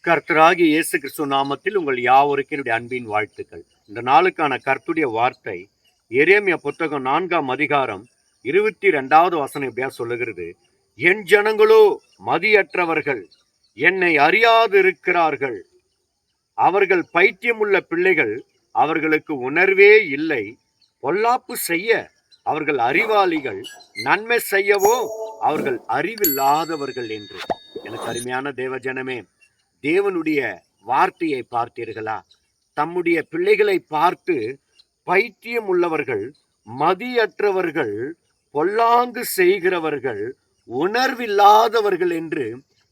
கர்த்தராகிய இயேசு கிறிஸ்துவ நாமத்தில் உங்கள் யாவருக்கும் என்னுடைய அன்பின் வாழ்த்துக்கள். இந்த நாளுக்கான கர்த்தருடைய வார்த்தை எரேமியா புத்தகம் 4ஆம் அதிகாரம் 22வது வசனம் எப்படியா சொல்லுகிறது. என் ஜனங்களோ மதியற்றவர்கள், என்னை அறியாதிருக்கிறார்கள். அவர்கள் பைத்தியமுள்ள பிள்ளைகள், அவர்களுக்கு உணர்வே இல்லை. பொல்லாப்பு செய்ய அவர்கள் அறிவாளிகள், நன்மை செய்யவோ அவர்கள் அறிவில்லாதவர்கள் என்று. எனக்கு அருமையான தேவஜனமே, தேவனுடைய வார்த்தையை பார்த்தீர்களா? தம்முடைய பிள்ளைகளை பார்த்து பைத்தியம் உள்ளவர்கள், மதியற்றவர்கள், பொல்லாங்கு செய்கிறவர்கள், உணர்வில்லாதவர்கள் என்று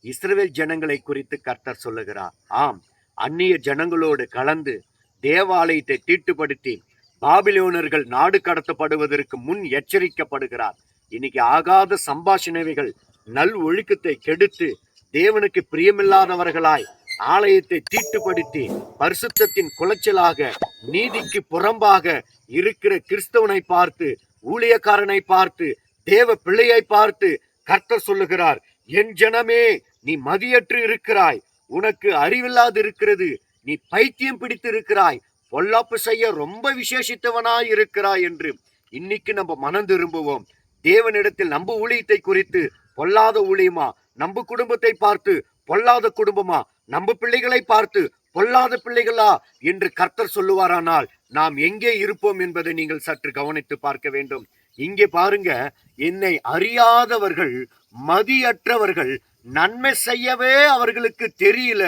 இஸ்ரவேல் ஜனங்களை குறித்து கர்த்தர் சொல்லுகிறார். ஆம், அந்நிய ஜனங்களோடு கலந்து தேவாலயத்தை தீட்டுப்படுத்தி பாபிலோனர்கள் நாடு கடத்தப்படுவதற்கு முன் எச்சரிக்கப்படுகிறார். இன்னைக்கு ஆகாத சம்பாஷணைகள் நல் ஒழுக்கத்தை கெடுத்து தேவனுக்கு பிரியமில்லாதவர்களாய் ஆலயத்தை தீட்டுப்படுத்தி பரிசுத்தத்தின் குலைச்சலாக நீதிக்கு புறம்பாக இருக்கிற கிறிஸ்தவனை பார்த்து, ஊழியக்காரனை பார்த்து, தேவ பிள்ளையை பார்த்து கர்த்தர் சொல்லுகிறார், என் ஜனமே நீ மதியற்று இருக்கிறாய், உனக்கு அறிவில்லாது இருக்கிறது, நீ பைத்தியம் பிடித்து இருக்கிறாய், பொல்லாப்பு செய்ய ரொம்ப விசேஷித்தவனாய் இருக்கிறாய் என்று. இன்னைக்கு நம்ம மனம் திரும்புவோம். தேவனிடத்தில் நம்ம ஊழியத்தை குறித்து பொல்லாத ஊழியமா, நம்ம குடும்பத்தை பார்த்து பொல்லாத குடும்பமா, நம்ம பிள்ளைகளை பார்த்து பொல்லாத பிள்ளைகளா என்று கர்த்தர் சொல்லுவாரானால் நாம் எங்கே இருப்போம் என்பதை நீங்கள் சற்று கவனித்து பார்க்க வேண்டும். இங்கே பாருங்க, என்னை அறியாதவர்கள், மதியற்றவர்கள், நன்மை செய்யவே அவர்களுக்கு தெரியல,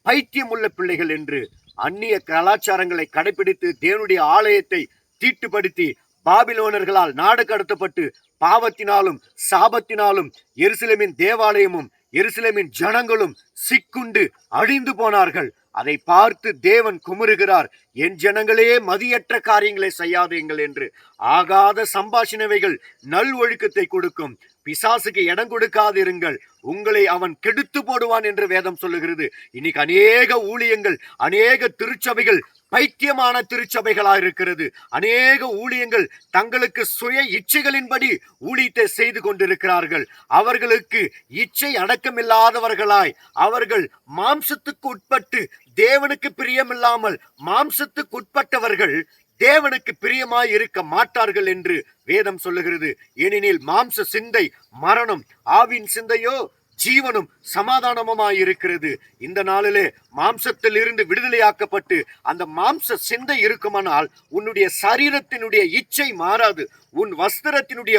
பைத்தியம் உள்ள பிள்ளைகள் என்று. அந்நிய கலாச்சாரங்களை கடைபிடித்து தேவனுடைய ஆலயத்தை தீட்டுப்படுத்தி பாபிலோனர்களால் நாடு கடத்தப்பட்டு பாவத்தினாலும் சாபத்தினாலும் எருசலேமின் தேவாலயமும் எருசலேமின் ஜனங்களும் சிக்குண்டு அழிந்து போனார்கள். அதை பார்த்து தேவன் குமுறுகிறார், என் ஜனங்களே மதியற்ற காரியங்களை செய்யாதீங்கள் என்று. ஆகாத சம்பாஷணைகள் நல் ஒழுக்கத்தை கொடுக்கும். பிசாசுக்கு இடம் கொடுக்காதிருங்கள், உங்களை அவன் கெடுத்து போடுவான் என்று வேதம் சொல்லுகிறது. இன்னைக்கு அநேக ஊழியங்கள், அநேக திருச்சபைகள் பைத்தியமான திருச்சபைகளா இருக்கிறது. அநேக ஊழியங்கள் தங்களுக்கு சுய இச்சைகளின்படி ஊழியத்தை செய்து கொண்டிருக்கிறார்கள். அவர்களுக்கு இச்சை அடக்கமில்லாதவர்களாய், அவர்கள் மாம்சத்துக்கு உட்பட்டு தேவனுக்கு பிரியமில்லாமல் மாம்சத்துக்கு உட்பட்டவர்கள் தேவனுக்கு பிரியமாய் இருக்க மாட்டார்கள் என்று வேதம் சொல்லுகிறது. ஏனெனில் மாம்ச சிந்தை மரணம், ஆவின் சிந்தையோ ஜீவனும் சமாதானமுமாய் இருக்கிறது. இந்த நாளிலே மாம்சத்தில் இருந்து விடுதலையாக்கப்பட்டு அந்த மாம்ச சிந்தை இருக்குமானால் உன்னுடைய சரீரத்தினுடைய இச்சை மாறாது, உன் வஸ்திரத்தினுடைய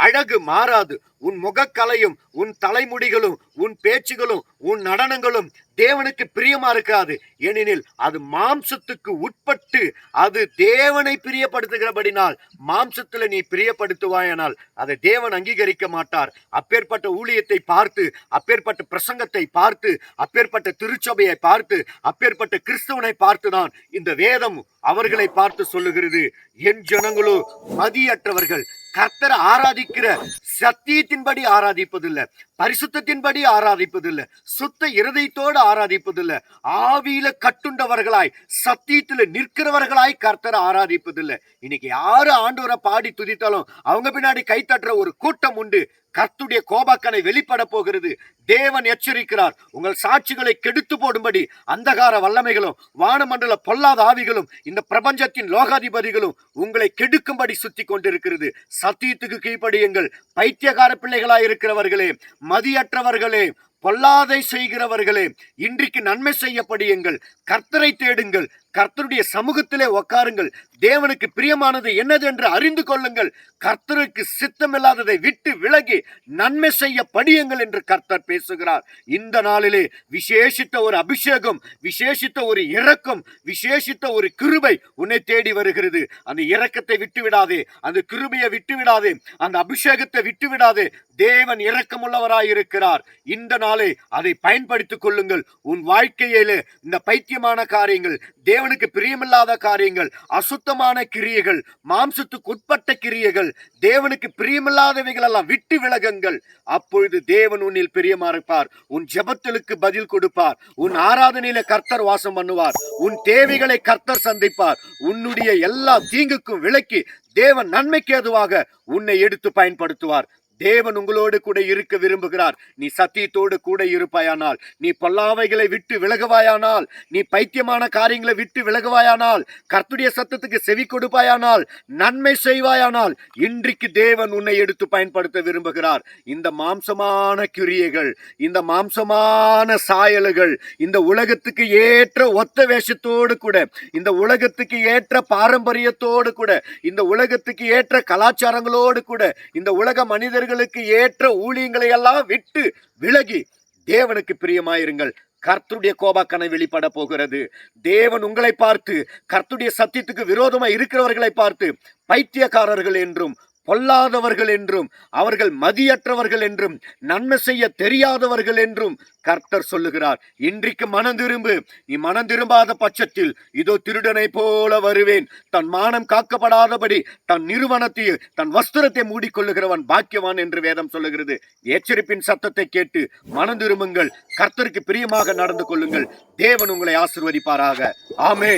அழகு மாறாது, உன் முகக்கலையும் உன் தலைமுடிகளும் உன் பேச்சுகளும் உன் நடனங்களும் தேவனுக்கு பிரியமா இருக்காது. ஏனெனில் அது மாம்சத்துக்கு உட்பட்டு அது தேவனை பிரியப்படுத்துகிறபடினால் மாம்சத்துல நீ பிரியப்படுத்துவாயானால் அதை தேவன் அங்கீகரிக்க மாட்டார். அப்பேற்பட்ட ஊழியத்தை பார்த்து, அப்பேற்பட்ட பிரசங்கத்தை பார்த்து, அப்பேற்பட்ட திருச்சபையை பார்த்து, அப்பேற்பட்ட கிறிஸ்தவனை பார்த்துதான் இந்த வேதம் அவர்களை பார்த்து சொல்லுகிறது, என் ஜனங்களோ மதியற்றவர்கள், கர்த்தரை ஆராதிக்கிற சத்தியத்தின்படி ஆராதிப்பதில்லை, பரிசுத்தத்தின்படி ஆராதிப்பதில்லை, சுத்த இருதயத்தோடு ஆராதிப்பதில்லை, ஆவியில கட்டுண்டவர்களாய் சத்தியத்துல நிற்கிறவர்களாய் கர்த்தரை ஆராதிப்பதில்லை. இன்னைக்கு யாரு ஆண்டவரை பாடி துதித்தாலும் அவங்க பின்னாடி கைத்தட்டுற ஒரு கூட்டம் உண்டு. கர்த்தருடைய கோபாக்கனை வெளிப்பட போகிறது. தேவன் எச்சரிக்கிறார், உங்கள் சாட்சிகளை கெடுத்து போடும்படி அந்தகார வல்லமைகளும் வானமண்டல பொல்லாத ஆவிகளும் இந்த பிரபஞ்சத்தின் லோகாதிபதிகளும் உங்களை கெடுக்கும்படி சுத்தி கொண்டிருக்கிறது. சத்தியத்துக்கு கீழ்ப்படியுங்கள். பைத்தியகார பிள்ளைகளாய் இருக்கிறவர்களே, மதியற்றவர்களே, பொல்லாதை செய்கிறவர்களே, இன்றைக்கு நன்மை செய்யப்படியுங்கள். கர்த்தரை தேடுங்கள், கர்த்தருடைய சமூகத்திலே உட்காருங்கள். தேவனுக்கு பிரியமானது என்னது என்று அறிந்து கொள்ளுங்கள். கர்த்தருக்கு சித்தமில்லாததை விட்டு விலகி நன்மை செய்ய படியுங்கள் என்று கர்த்தர் பேசுகிறார். இந்த நாளிலே விசேஷித்த ஒரு அபிஷேகம், விசேஷித்த ஒரு இரக்கம், விசேஷித்த ஒரு கிருபை உன்னை தேடி வருகிறது. அந்த இரக்கத்தை விட்டு விடாதே, அந்த கிருபையை விட்டு விடாதே, அந்த அபிஷேகத்தை விட்டு விடாதே. தேவன் இரக்கமுள்ளவராயிருக்கிறார். இந்த நாளை அதை பயன்படுத்திக் கொள்ளுங்கள். உன் வாழ்க்கையிலே இந்த பைத்தியமான காரியங்கள், தேவனுக்கு பிரியமில்லாத காரியங்கள், அசுத்தமான கிரியைகள், மாம்சத்துக்கு உட்பட்ட கிரியைகள், தேவனுக்கு பிரியமில்லாதவைகள் எல்லாம் விட்டு விலகுங்கள். அப்பொழுது தேவன் உன்னில் பிரியமா இருப்பார். உன் ஜெபத்திற்கு பதில் கொடுப்பார். உன் ஆராதனையில கர்த்தர் வாசம் பண்ணுவார். உன் தேவைகளை கர்த்தர் சந்திப்பார். உன்னுடைய எல்லா தீங்குக்கும் விலக்கி தேவன் நன்மைக்கு ஏதுவாக உன்னை எடுத்து பயன்படுத்துவார். தேவன் உங்களோடு கூட இருக்க விரும்புகிறார். நீ சத்தியத்தோடு கூட இருப்பாயானால், நீ பொல்லாவைகளை விட்டு விலகுவாயானால், நீ பைத்தியமான காரியங்களை விட்டு விலகுவாயானால், கர்த்தருடைய சத்தத்துக்கு செவி கொடுப்பாயானால், நன்மை செய்வாயானால், இன்றைக்கு தேவன் உன்னை எடுத்து பயன்படுத்த விரும்புகிறார். இந்த மாம்சமான கிரியைகள், இந்த மாம்சமான சாயல்கள், இந்த உலகத்துக்கு ஏற்ற ஒத்த வேஷத்தோடு கூட, இந்த உலகத்துக்கு ஏற்ற பாரம்பரியத்தோடு கூட, இந்த உலகத்துக்கு ஏற்ற கலாச்சாரங்களோடு கூட, இந்த உலக மனிதர்களுக்கு ஏற்ற ஊழியங்களை எல்லாம் விட்டு விலகி தேவனுக்கு பிரியமாயிருங்கள். கர்த்தருடைய கோபாக்கனை வெளிப்பட போகிறது. தேவன் உங்களை பார்த்து, கர்த்தருடைய சத்தியத்துக்கு விரோதமாக இருக்கிறவர்களை பார்த்து பைத்தியக்காரர்கள் என்றும், பொல்லாதவர்கள் என்றும், அவர்கள் மதியற்றவர்கள் என்றும், நன்மை செய்ய தெரியாதவர்கள் என்றும் கர்த்தர் சொல்லுகிறார். இன்றைக்கு மனம் திரும்பு. நீ மனம் திரும்பாத பட்சத்தில் இதோ திருடனை போல வருவேன். தன் மானம் காக்கப்படாதபடி தன் நிறுவனத்தை, தன் வஸ்திரத்தை மூடிக்கொள்ளுகிறவன் பாக்கியவான் என்று வேதம் சொல்லுகிறது. எச்சரிப்பின் சத்தத்தை கேட்டு மனம் திரும்புங்கள். கர்த்தருக்கு பிரியமாக நடந்து கொள்ளுங்கள். தேவன் உங்களை ஆசீர்வதிப்பாராக. ஆமென்.